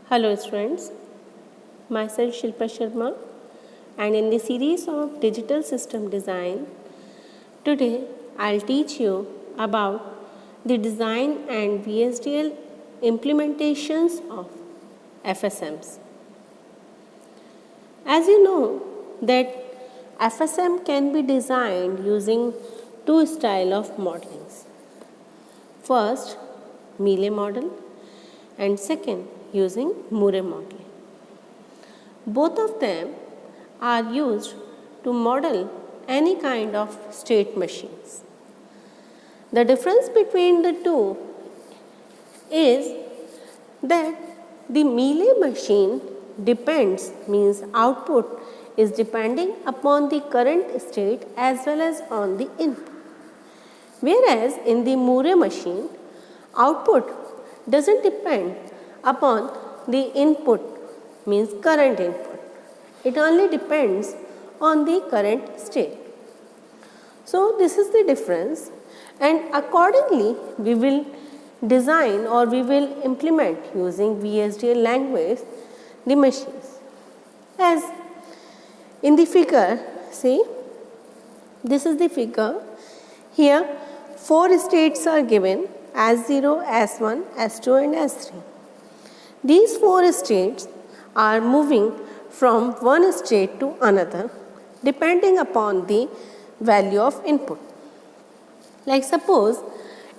Hello students, myself Shilpa Sharma, and in the series of digital system design, today I'll teach you about the design and VSDL implementations of FSMs. As you know that FSM can be designed using two styles of modelings. First, Mealy model, and second, using Moore modeling. Both of them are used to model any kind of state machines. The difference between the two is that the Mealy machine means output is depending upon the current state as well as on the input. Whereas in the Moore machine, output doesn't depend upon the input, means current input. It only depends on the current state. So this is the difference, and accordingly we will design or we will implement using VSDL language the machines. As in the figure, see, this is the figure. Here 4 states are given: S0, S1, S2 and S3. These 4 states are moving from one state to another depending upon the value of input. Like suppose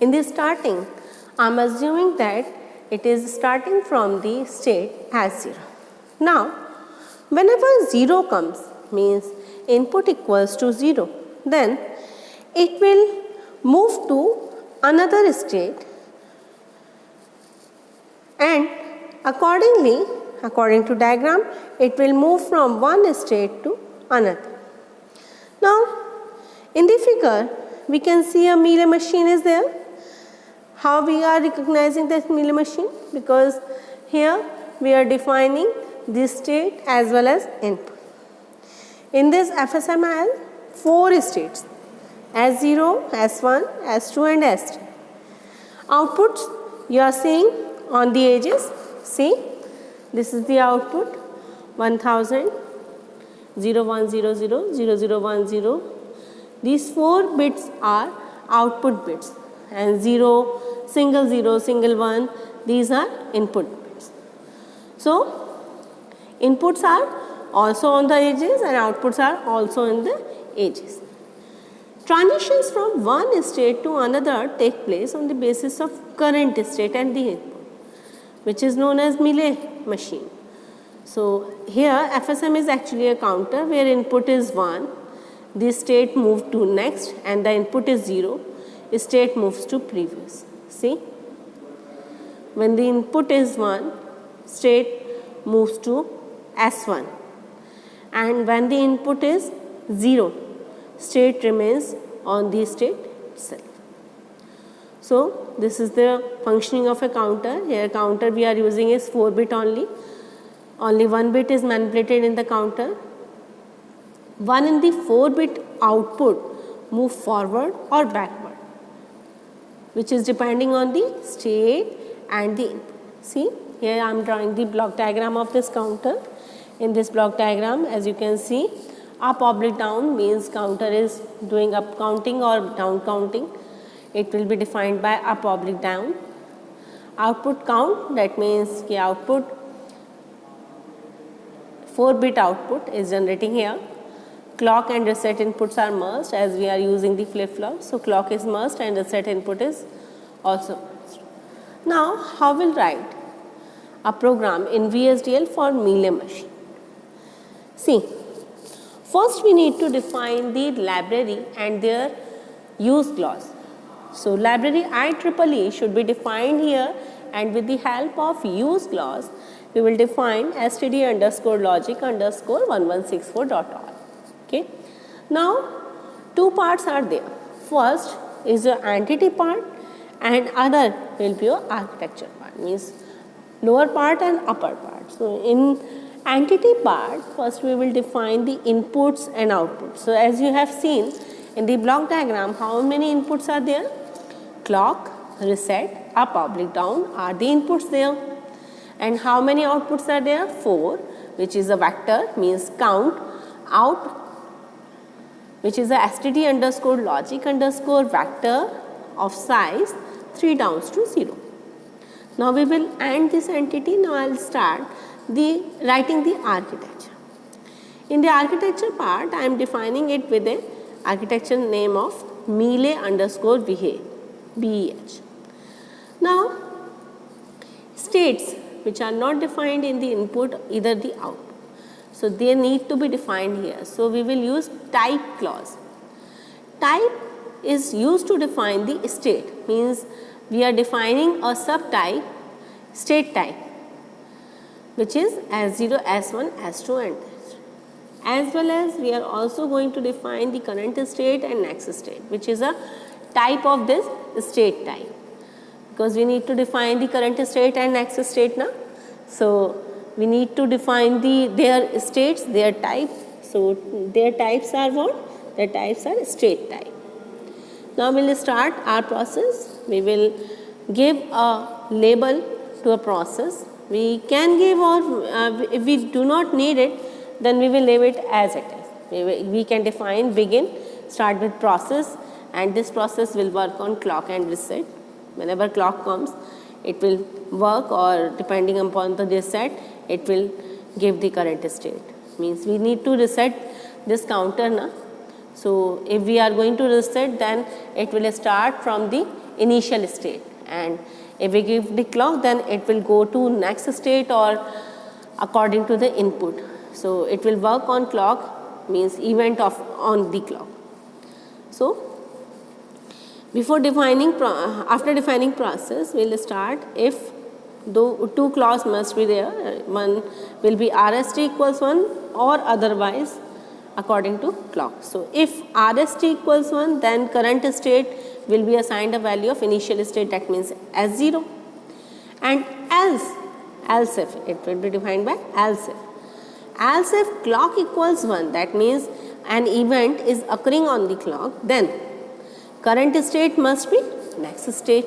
in the starting, I am assuming that it is starting from the state S0. Now, whenever 0 comes, means input equals to 0, then it will move to another state, and accordingly, according to diagram, it will move from one state to another. Now, in the figure, we can see a Mealy machine is there. How we are recognizing that Mealy machine? Because here we are defining this state as well as input. In this FSM has 4 states: S0, S1, S2 and S3. Outputs you are seeing on the edges. See, this is the output 1000, 0100, 0010. These 4 bits are output bits, and 0, single 1, these are input bits. So, inputs are also on the edges and outputs are also in the edges. Transitions from one state to another take place on the basis of current state and the input, which is known as Mealy machine. So here FSM is actually a counter where input is 1, the state moved to next, and the input is 0, state moves to previous. See, when the input is 1, state moves to S1, and when the input is 0, state remains on the state itself. So this is the functioning of a counter. Here counter we are using is 4-bit only. Only 1 bit is manipulated in the counter. 1 in the 4-bit output move forward or backward, which is depending on the state and the input. See, here I am drawing the block diagram of this counter. In this block diagram, as you can see, up oblique down means counter is doing up counting or down counting. It will be defined by up oblique down. Output count, that means the output 4-bit output is generating here. Clock and reset inputs are merged as we are using the flip-flop. So clock is merged and reset input is also merged. Now, how will write a program in VSDL for Mealy machine? See, first we need to define the library and their use clause. So library IEEE should be defined here, and with the help of use clause, we will define std_logic_1164.all. Okay. Now, 2 parts are there. First is your entity part, and other will be your architecture part, means lower part and upper part. So in entity part, first we will define the inputs and outputs. So as you have seen in the block diagram, how many inputs are there? Clock, reset, up, oblique, down are the inputs there. And how many outputs are there? 4, which is a vector, means count out, which is a std underscore logic underscore vector of size 3 down to 0. Now we will AND this entity. Now I will start writing the architecture. In the architecture part, I am defining it with a architecture name of Mealy underscore BEH. Now, states which are not defined in the input, either the output. So they need to be defined here. So we will use type clause. Type is used to define the state, means we are defining a subtype state type, which is S0, S1, S2 and S3. As well as we are also going to define the current state and next state, which is a type of this state type, because we need to define the current state and next state now. So we need to define their states, their type. So their types are what? Their types are state type. Now we will start our process. We will give a label to a process. We can give, or if we do not need it, then we will leave it as it is. We can define begin, start with process, and this process will work on clock and reset. Whenever clock comes, it will work, or depending upon the reset, it will give the current state. Means we need to reset this counter now. So if we are going to reset, then it will start from the initial state, and if we give the clock, then it will go to next state or according to the input. So it will work on clock, means event of on the clock. So before defining, after defining process, we will start if two clause must be there. One will be RST equals 1 or otherwise according to clock. So if RST equals 1, then current state will be assigned a value of initial state, that means S0, and else if it will be defined by else if clock equals 1, that means an event is occurring on the clock, then current state must be next state.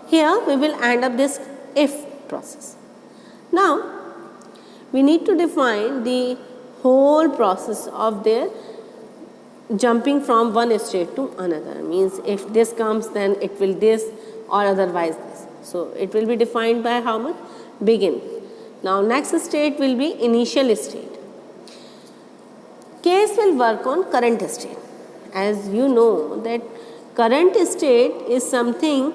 Here we will end up this if process. Now we need to define the whole process of their jumping from one state to another, means if this comes, then it will this, or otherwise this. So it will be defined by how much? Begin. Now next state will be initial state. Case will work on current state. As you know that current state is something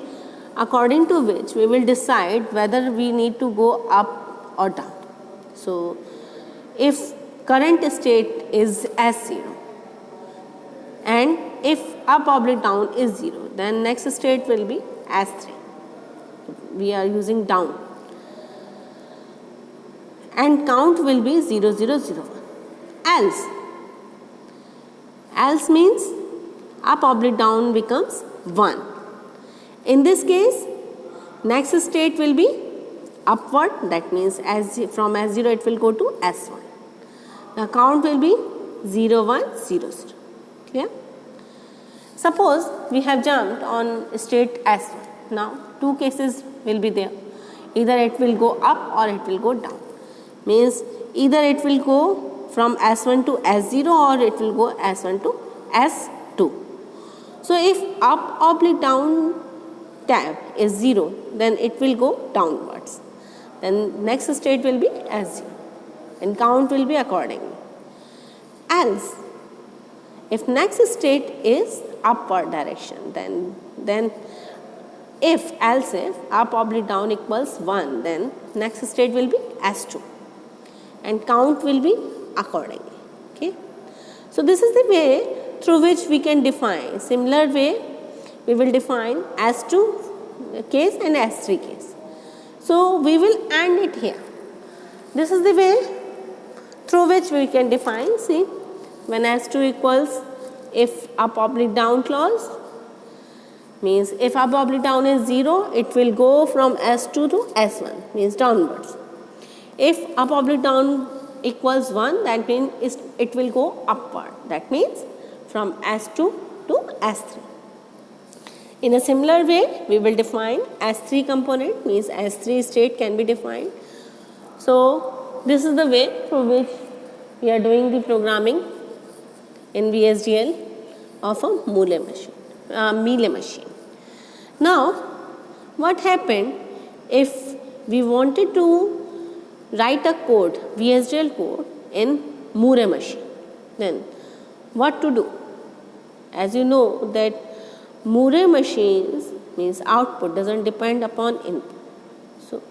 according to which we will decide whether we need to go up or down. So if current state is S0 and if up or down is 0, then next state will be S3. We are using down, and count will be 0, 0, 0, 1. Else means up or down becomes 1. In this case, next state will be upward, that means from S0 it will go to S1. The count will be 0, 1, 0, 0. Clear? Suppose we have jumped on state S1. Now two cases will be there. Either it will go up or it will go down. Means either it will go from S1 to S0 or it will go S1 to S2. So if up or down tab is 0, then it will go downwards. Then next state will be S0 and count will be accordingly. Else, if next state is upward direction, then if up or down equals 1, then next state will be S2 and count will be accordingly. Okay. So this is the way through which we can define. Similar way we will define S2 case and S3 case. So we will end it here. This is the way through which we can define. See, when S2 equals if up or down clause, means if up or down is 0, it will go from S2 to S1, means downwards. If up or down equals 1, that means it will go upward, that means from S2 to S3. In a similar way, we will define S3 component, means S3 state can be defined. So this is the way through which we are doing the programming in VHDL of a Mealy machine. Now, what happened if we wanted to write a code, VHDL code in Moore machine? Then what to do? As you know that Moore machines means output doesn't depend upon input. So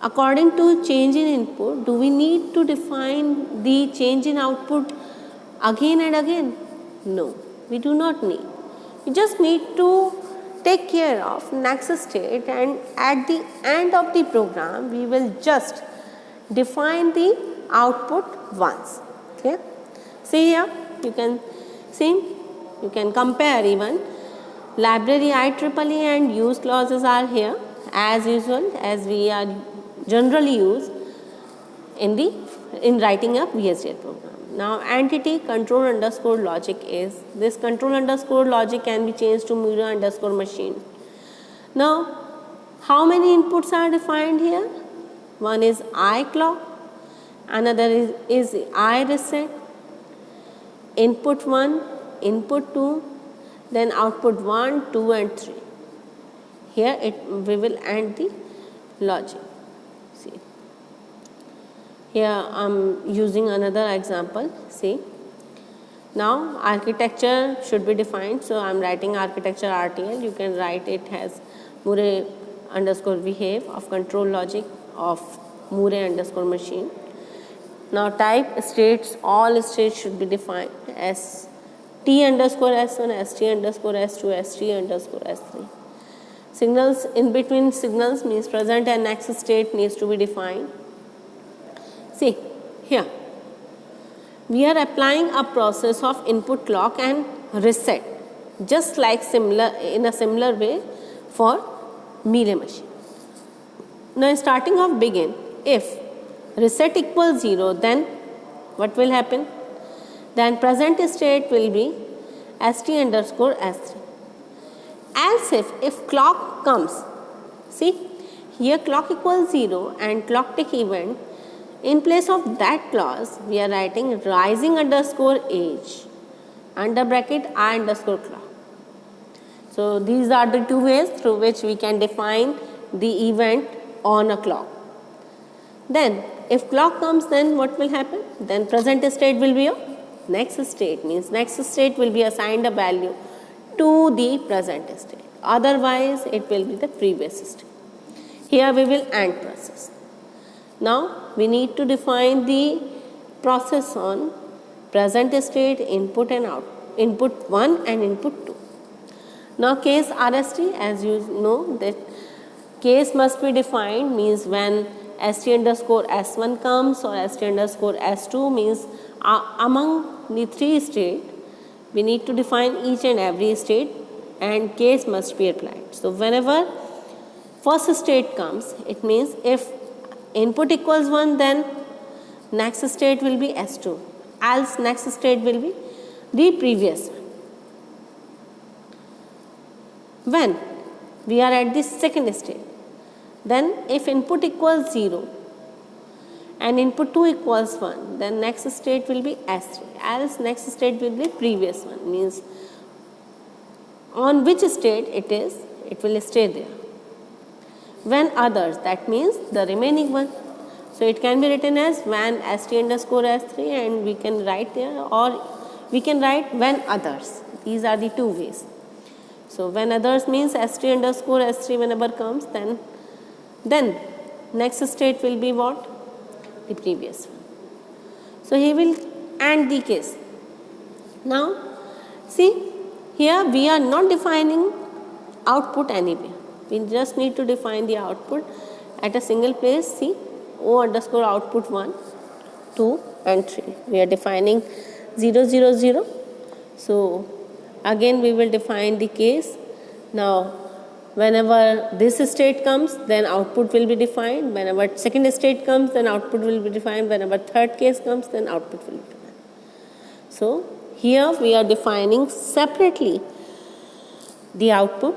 according to change in input, do we need to define the change in output again and again? No, we do not need. We just need to take care of next state, and at the end of the program we will just define the output once. Okay, see here, you can see, you can compare even library IEEE and use clauses are here as usual, as we are generally used in writing a VHDL program. Now entity control underscore logic is, this control underscore logic can be changed to Moore underscore machine. Now how many inputs are defined here? One is I clock, another is I reset, input 1, input 2, then output 1, 2 and 3. Here we will end the logic. See, here I am using another example. See, now architecture should be defined, so I am writing architecture RTL. You can write it as Moore underscore behave of control logic of Moore underscore machine. Now type states, all states should be defined as T underscore S1, ST underscore S2, ST underscore S3. Signals in between signals means present and next state needs to be defined. See here, we are applying a process of input clock and reset, just like in a similar way for Mealy machine. Now starting off begin, if reset equals 0, then what will happen? Then present state will be ST underscore S3. Else if clock comes, see here clock equals 0 and clock tick event, in place of that clause we are writing rising underscore age under bracket I underscore clock. So these are the two ways through which we can define the event on a clock. Then if clock comes, then what will happen? Then present state will be a next state, means next state will be assigned a value to the present state, otherwise it will be the previous state. Here we will end process. Now we need to define the process on present state, input and out, input 1 and input 2. Now case RST, as you know that case must be defined, means when ST underscore S1 comes or ST underscore S2, means among the 3 states we need to define each and every state and case must be applied. So whenever first state comes, it means if input equals 1, then next state will be S2, else next state will be the previous one. When we are at the second state, then if input equals 0 and input 2 equals 1, then next state will be S3, else next state will be previous one, means on which state it is, it will stay there. When others, that means the remaining one. So it can be written as when ST underscore S3 and we can write there, or we can write when others. These are the two ways. So when others means ST underscore S3 whenever comes, then next state will be what? The previous one. So he will end the case. Now see, here we are not defining output anywhere. We just need to define the output at a single place. See, O underscore output 1, 2 and 3. We are defining 0, 0, 0. So again we will define the case. Now whenever this state comes, then output will be defined. Whenever second state comes, then output will be defined. Whenever third case comes, then output will be defined. So here we are defining separately the output.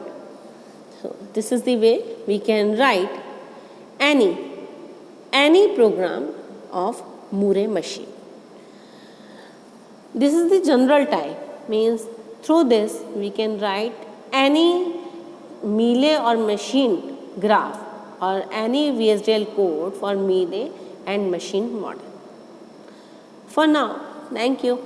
So this is the way we can write any program of Moore machine. This is the general type, means through this we can write any Mealy or machine graph or any VHDL code for Mealy and machine model. For now, thank you.